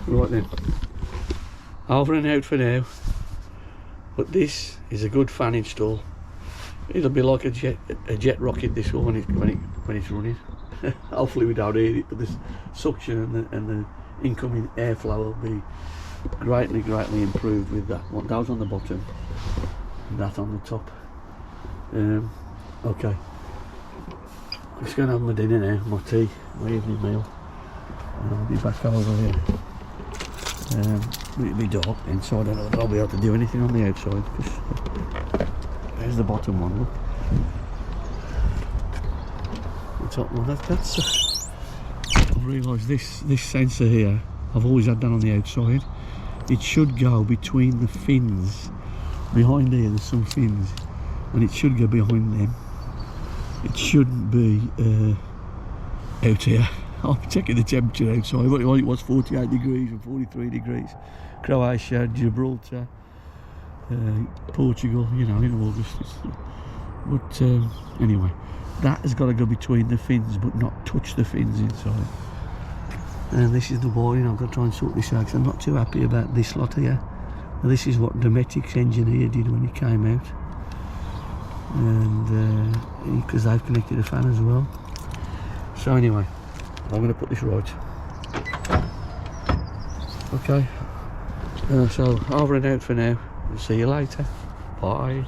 Right then, over and out for now. But this is a good fan install. It'll be like a jet rocket, this one, when it's running. Hopefully we don't hear it, but this suction and the incoming airflow will be greatly improved with that one. That was on the bottom and that on the top. Okay, I'm just going to have my dinner now, my tea, my evening meal, and I'll be back over here. It'll be dark inside. I don't know if I'll be able to do anything on the outside, because there's the bottom one, look. The top one, that's I've realised this sensor here, I've always had that on the outside. It should go between the fins. Behind here there's some fins, and it should go behind them. It shouldn't be out here. I'm checking the temperature outside. It was 48 degrees and 43 degrees. Croatia, Gibraltar, Portugal, you know, in August. But anyway, that has got to go between the fins, but not touch the fins inside. And this is the wiring. I've got to try and sort this out, because I'm not too happy about this lot here. Now, this is what Dometic's engineer did when he came out, and because they've connected a fan as well. So anyway, I'm going to put this right. Okay, so over and out for now. We'll see you later. Bye.